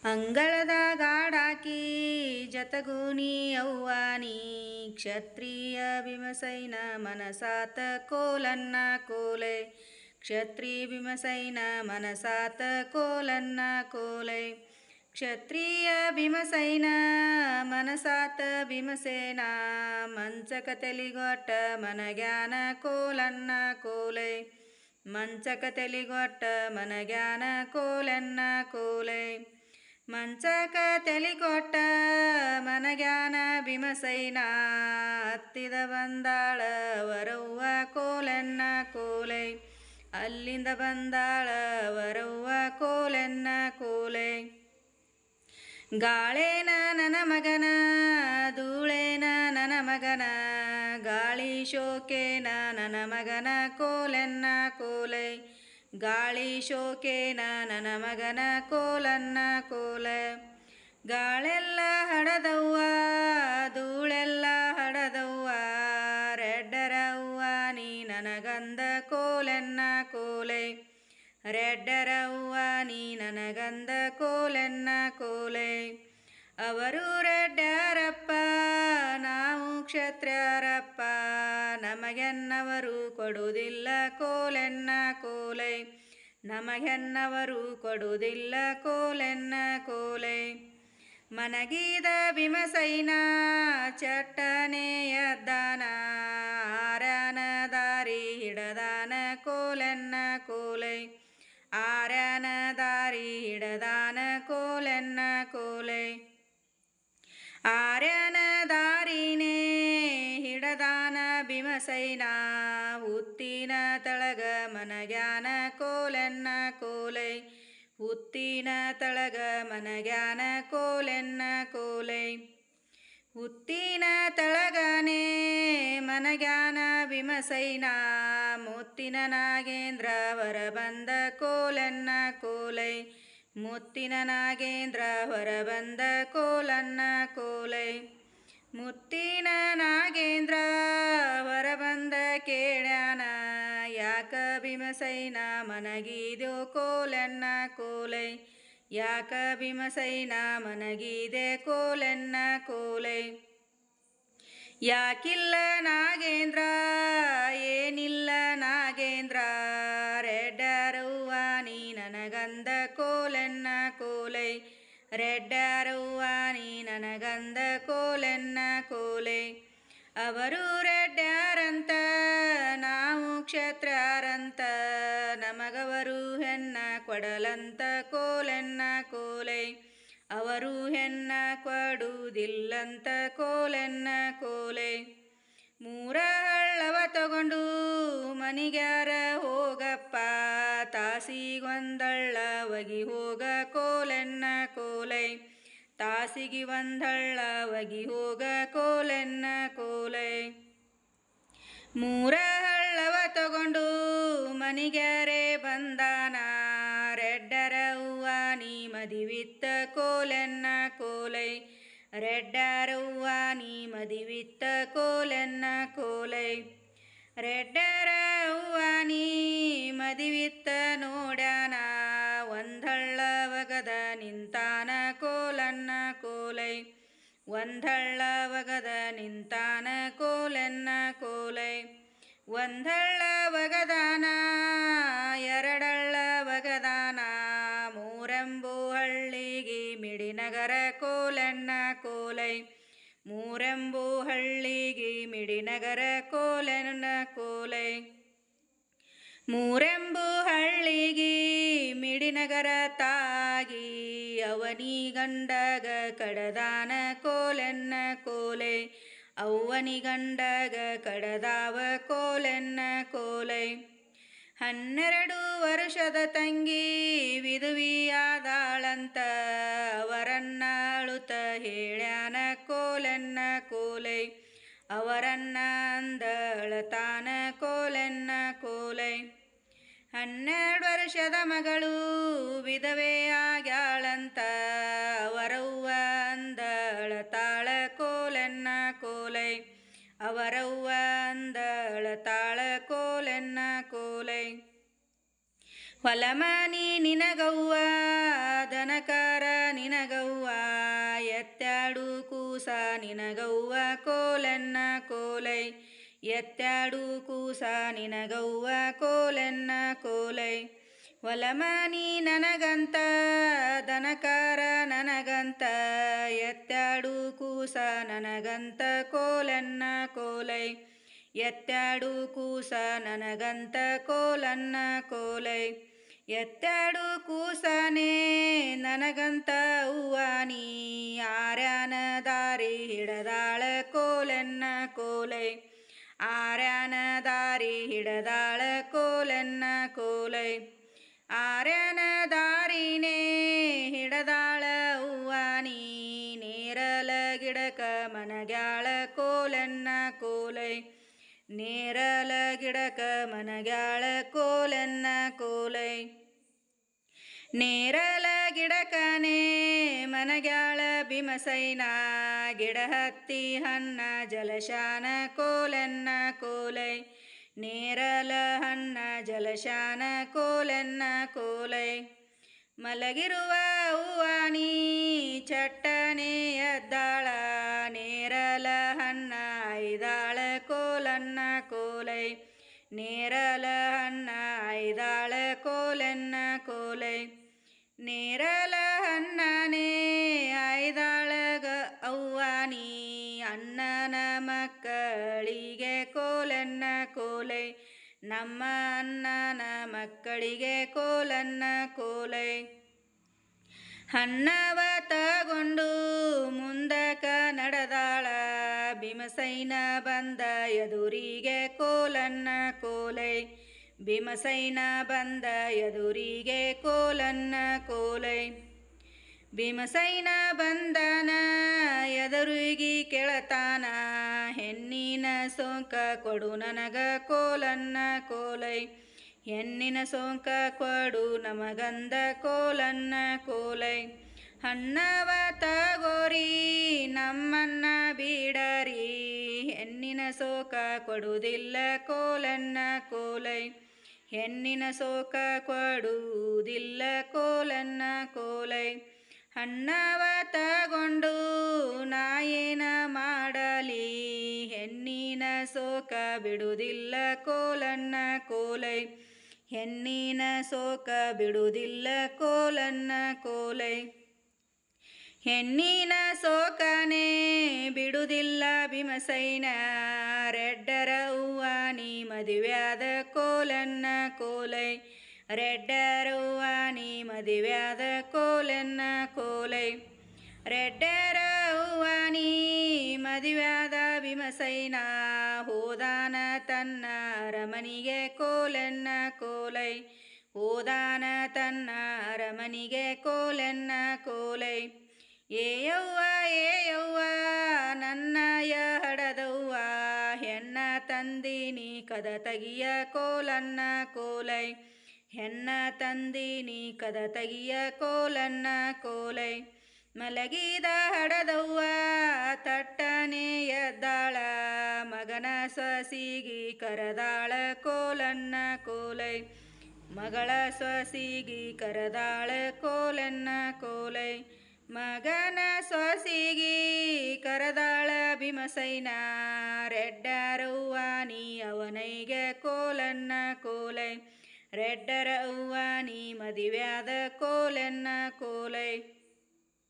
ಅಂಗಳದಾಗಾಡಾಕಿ ಜತಗೂನಿ ಅವ್ವಾನಿ ಕ್ಷತ್ರಿಯ ಭೀಮಸೈನ ಮನಸಾತ ಕೋಲನ್ನ ಕೋಲೆ ಕ್ಷತ್ರಿ ಭೀಮಸೈನ ಮನಸಾತ ಕೋಲನ್ನ ಕೋಲೆ ಕ್ಷತ್ರಿಯ ಭೀಮಸೈನ ಮನಸಾತ ಭೀಮಸೇನ ಮಂಚಕ ತೆಲಿಗೊಟ್ಟ ಮನಗ್ಯಾನ ಕೋಲನ್ನ ಕೋಲೆ ಮಂಚಕ ತೆಲಿಗೊಟ್ಟ ಮನಗ್ಯಾನ ಕೋಲನ್ನ ಕೋಲೆ ಮಂಚಕ ತೆಲಿಕೊಟ್ಟ ಮನಗ್ಯಾನ ಭೀಮಸೈನ ಹತ್ತಿದ ಬಂದಾಳ ವರವ್ವ ಕೋಲನ್ನ ಕೋಲೆ ಅಲ್ಲಿಂದ ಬಂದಾಳ ವರವ್ವ ಕೋಲನ್ನ ಕೋಲೆ ಗಾಳೇನ ನನ್ನ ಮಗನ ಧೂಳೇನ ನನ್ನ ಮಗನ ಗಾಳಿ ಶೋಕೇನ ನನ್ನ ಮಗನ ಕೋಲನ್ನ ಕೋಲೆ ಗಾಳಿ ಶೋಕೇನ ನನ್ನ ಮಗನ ಕೋಲನ್ನ ಕೋಲೆ ಗಾಳೆಲ್ಲ ಹಡದವ್ವ ಧೂಳೆಲ್ಲ ಹಡದವ್ವ ರೆಡ್ಡರವ್ವ ನೀ ನನಗಂದ ಕೋಲನ್ನ ಕೋಲೆ ರೆಡ್ಡರವ್ವ ನೀ ನನಗಂದ ಕೋಲನ್ನ ಕೋಲೆ ಅವರು ರೆಡ್ಡರಪ್ಪ ನಾವು ಕ್ಷತ್ರಿಯರಪ್ಪ ನಮಗೆನ್ನವರು ಕೊಡುವುದಿಲ್ಲ ಕೋಲೆನ್ನ ಕೋಲೆ ನಮಗೆನ್ನವರು ಕೊಡುವುದಿಲ್ಲ ಕೋಲೆನ್ನ ಕೋಲೆ ಮನಗೀದ ಭೀಮಸೈನ ಚಟ್ಟನೆಯದ್ದಾನ ಆರನ ದಾರಿ ಹಿಡದಾನ ಕೋಲೆನ್ನ ಕೋಲೆ ಆರನ ದಾರಿ ಹಿಡದಾನ ಕೋಲೆನ್ನ ಕೋಲೆ ಆರ್ಯನ ದಾರಿನೇ ಹಿಡದಾನ ಭೀಮಸೈನ ಹುತ್ತಿನ ತಳಗ ಮನಗ್ಯಾನ ಕೋಲೆನ್ನ ಕೋಲೆ ಹುತ್ತಿನ ತಳಗ ಮನಗ್ಯಾನ ಕೋಲೆನ್ನ ಕೋಲೆ ಹುತ್ತಿನ ತಳಗನೆ ಮನಗ್ಯಾನ ಭೀಮಸೈನ ಮುತ್ತಿನ ನಾಗೇಂದ್ರ ಹೊರ ಬಂದ ಕೋಲನ್ನ ಕೋಲೆ ಮುತ್ತಿನ ನಾಗೇಂದ್ರ ಹೊರ ಬಂದ ಕೋಲನ್ನ ಕೋಲೆ ಮುತ್ತಿನ ನಾಗೇಂದ್ರ ಹೊರ ಬಂದ ಕೇಳ್ಯಾನ ಯಾಕ ಭೀಮಸೈನ ಮನಗಿದೆಯೋ ಕೋಲನ್ನ ಕೋಲೆ ಯಾಕ ಭೀಮಸೈನ ಮನಗಿದೆ ಕೋಲನ್ನ ಕೋಲೆ ಯಾಕಿಲ್ಲ ನಾಗೇಂದ್ರ ಏನಿಲ್ಲ ನಾಗೇಂದ್ರ ರೆಡ್ಡರವ್ವ ನೀ ನನಗಂದ ಕೋಲನ್ನ ಕೋಲೆ ರೆಡ್ಡರವ್ವ ನೀ ನನಗಂದ ಕೋಲನ್ನ ಕೋಲೆ ಅವರು ರೆಡ್ಡರಂತ ನಾವು ಕ್ಷತ್ರಿಯರಂತ ನಮಗವರು ಹೆಣ್ಣ ಕೊಡಲಂತ ಕೋಲನ್ನ ಕೋಲೆ ಅವರು ಹೆಣ್ಣ ಕೊಡುವುದಿಲ್ಲಂತ ಕೋಲನ್ನ ಕೋಲೆ ಮೂರ ಹಳ್ಳವ ತಗೊಂಡು ಮನಿಗ್ಯಾರ ಹೋಗಪ್ಪ ತಾಸಿಗೊಂದಳ್ಳ ಒಗಿ ಹೋಗ ಕೋಲನ್ನ ಕೋಲೆ ತಾಸಿಗೆ ಒಂದಳ್ಳ ಒಗಿ ಹೋಗ ಕೋಲನ್ನ ಕೋಲೆ ಮೂರ ಹಳ್ಳವ ತಗೊಂಡು ಮನಿಗ್ಯಾರೆ ಬಂದಾನ ರೆಡ್ಡರವ್ವ ನೀ ಮದಿವಿತ್ತ ಕೋಲನ್ನ ಕೋಲೆ ರೆಡ್ಡರವ್ವ ನೀ ಮದಿವಿತ್ತ ಕೋಲನ್ನ ಕೋಲೆ ರೆಡ್ಡರವ್ವ ನೀ ಮದಿವಿತ್ತ ನೋಡ್ಯಾನ ಒಂದಳ್ಳ ಒಗದ ನಿಂತಾನ ಕೋಲನ್ನ ಕೋಲೆ ಒಂದಳ್ಳ ಒಗದ ನಿಂತಾನ ಕೋಲನ್ನ ಕೋಲೆ ಒಂದಳ್ಳ ಒಗದಾನ ಎರಡಳ್ಳ ಒಗದಾನ ಮೂರೆಂಬು ಹಳ್ಳಿಗೆ ಮಿಡಿನಗರ ಕೋಲನ್ನ ಕೋಲೆ ಮೂರೆಂಬು ಹಳ್ಳಿಗೆ ಮಿಡಿನಗರ ಕೋಲನ್ನ ಕೋಲೆ ಮೂರೆಂಬು ಹಳ್ಳಿಗೆ ಮಿಡಿನಗರ ತಾಗಿ ಅವನಿ ಗಂಡಗ ಕಡದಾನ ಕೋಲನ್ನ ಕೋಲೆ ಅವ್ವನಿ ಗಂಡಗ ಕಡದಾವ ಕೋಲನ್ನ ಕೋಲೆ 12 ವರ್ಷದ ತಂಗಿ ವಿಧವಿಯಾದಾಳಂತ ಅವರನ್ನ ಅಳುತ್ತ ಹೇಳ್ಯಾನ ಕೋಲನ್ನ ಕೋಲೆ ಅವರನ್ನ ಅಂದಳತಾನ ಕೋಲನ್ನ ಕೋಲೆ 12 ವರ್ಷದ ಮಗಳು ವಿಧವೆಯಾಗ್ಯಾಳಂತ ಅವರವ್ವ ಅಂದಳತಾಳ ಕೋಲನ್ನ ಕೋಲೆ ಅವರವ್ವ ಅಂದಳತಾಳ ಕೋಲನ್ನ ಕೋಲೆ ಹೊಲಮನಿ ನಿನಗವ್ವ ದನಕರ ನಿನ ಎತ್ತಾಡು ಕೂಸ ನಿನಗವ್ವ ಕೋಲೆನ್ನ ಕೋಲೈ ಒಲಮನಿ ನನಗಂತ ದನಕಾರ ನನಗಂತ ಎತ್ತಾಡು ಕೂಸ ನನಗಂತ ಕೋಲನ್ನ ಕೋಲೈ ಎತ್ತಾಡು ಕೂಸ ನನಗಂತ ಕೋಲನ್ನ ಕೋಲೈ ಎತ್ತಾಡು ಕೂಸನೇ ನನಗಂತ ಹೂವಾನಿ ಆರ್ಯಾನ ದಾರಿ ಹಿಡದಾಳ ಕೋಲೆನ್ನ ಕೋಲೈ ಆರ್ಯಾನ ದಾರಿ ಹಿಡದಾಳ ಕೋಲೆನ್ನ ಕೋಲೈ ಆರ್ಯಾನ ದಾರಿನೇ ಹಿಡದಾಳ ಹೂವಾನಿ ನೇರಲ ಗಿಡಕ ಮನಗ್ಯಾಳ ಕೋಲೆನ್ನ ಕೋಲೈ ನೇರಲ ಗಿಡಕ ಮನಗ್ಯಾಳ ಕೋಲೆನ್ನ ಕೋಲೈ ನೇರಲ ಗಿಡಕನೇ ಮನಗ್ಯಾಳ ಭೀಮಸೈನ ಗಿಡ ಹತ್ತಿ ಹನ್ನ ಜಲಶಾನ ಕೋಲೆನ್ನ ಕೋಲೈ ನೇರಲ ಹನ್ನ ಜಲಶಾನ ಕೋಲೆನ್ನ ಕೋಲೈ ಮಲಗಿರುವ ಹೂವಾನಿ ಚಟ್ಟನೆ ಎದ್ದಾಳ ನೇರಲ ಹನ್ನ ಐದಾಳ ಕೋಲನ್ನ ಕೋಲೈ ನೇರಲ ಹನ್ನ ಐದಾಳ ಕೋಲೆನ್ನ ಕೋಲೈ ನೇರಲ ಹನ್ನನೇ ಐದಾಳಗ ಅವ್ವಾನಿ ಅಣ್ಣನ ಮಕ್ಕಳಿಗೆ ಕೋಲೆನ್ನ ಕೋಲೈ ನಮ್ಮ ಅಣ್ಣನ ಮಕ್ಕಳಿಗೆ ಕೋಲನ್ನ ಕೋಲೈ ಹನ್ನವ ತಗೊಂಡು ಮುಂದಕ ನಡೆದಾಳ ಭೀಮಸೈನ ಬಂದ ಎದುರಿಗೆ ಕೋಲನ್ನ ಕೋಲೈ ಭೀಮಸೈನ ಬಂದ ಎದುರಿಗೆ ಕೋಲನ್ನ ಕೋಲೈ ಭೀಮಸೈನ ಬಂದನ ಎದುರಿಗೆ ಕೆಳತಾನ ಹೆಣ್ಣಿನ ಸೋಂಕ ಕೊಡು ನನಗ ಕೋಲನ್ನ ಕೋಲೈ ಹೆಣ್ಣಿನ ಸೋಂಕ ಕೊಡು ನಮಗಂದ ಕೋಲನ್ನ ಕೋಲೈ ಹಣ್ಣವ ತಗೋರಿ ನಮ್ಮನ್ನ ಬಿಡರಿ ಹೆಣ್ಣಿನ ಸೋಕ ಕೊಡುವುದಿಲ್ಲ ಕೋಲನ್ನ ಕೋಲೈ ಹೆಣ್ಣಿನ ಸೋಕ ಕೊಡುವುದಿಲ್ಲ ಕೋಲನ್ನ ಕೋಲೈ ಹಣ್ಣವ ತಗೊಂಡು ನಾಯೇನ ಮಾಡಲಿ ಹೆಣ್ಣಿನ ಸೋಕ ಬಿಡುವುದಿಲ್ಲ ಕೋಲನ್ನ ಕೋಲೈ ಹೆಣ್ಣಿನ ಸೋಕ ಬಿಡುವುದಿಲ್ಲ ಕೋಲನ್ನ ಕೋಲೈ ಹೆಣ್ಣಿನ ಸೋಕನೇ ಬಿಡುವುದಿಲ್ಲ ಭೀಮಸೈನ ರೆಡ್ಡರ ಹೂವಾನಿ ಮದುವ್ಯಾದ ಕೋಲನ್ನ ಕೋಲೈ ರೆಡ್ಡರ ಹೂವಾನಿ ಮದುವ್ಯಾದ ಕೋಲನ್ನ ಕೋಲೈ ರೆಡ್ಡರ ಹೂವಾನಿ ಮದುವ್ಯಾದ ಭೀಮಸೈನ ಹೋದಾನ ತನ್ನ ಅರಮನಿಗೆ ಕೋಲನ್ನ ಕೋಲೈ ಹೋದಾನ ತನ್ನ ಅರಮನಿಗೆ ಕೋಲನ್ನ ಕೋಲೈ ಏಯವ್ವ ನನ್ನಯ ಹಡದವ್ವ ಹೆಣ್ಣ ತಂದಿನಿ ಕದ ತಗಿಯ ಕೋಲನ್ನ ಕೋಲೈ ಹೆಣ್ಣ ತಂದಿನಿ ಕದ ತಗಿಯ ಕೋಲನ್ನ ಕೋಲೈ ಮಲಗಿದ ಹಡದವ್ವ ತಟ್ಟನೆ ಎದ್ದಾಳ ಮಗನ ಸೊಸಿಗಿ ಕರದಾಳ ಕೋಲನ್ನ ಕೋಲೈ ಮಗಳ ಸೊಸಿಗಿ ಕರದಾಳ ಕೋಲನ್ನ ಕೋಲೈ ಮಗನ ಸೊಸಿಗಿ ಕರದಾಳ ಭೀಮಸೈನ ರೆಡ್ಡರ ಹೂವಾನಿ ಅವನೈಗೆ ಕೋಲನ್ನ ಕೋಲೈ ರೆಡ್ಡರ ಹೂವಾನಿ ಮದುವ್ಯಾದ ಕೋಲನ್ನ ಕೋಲೈ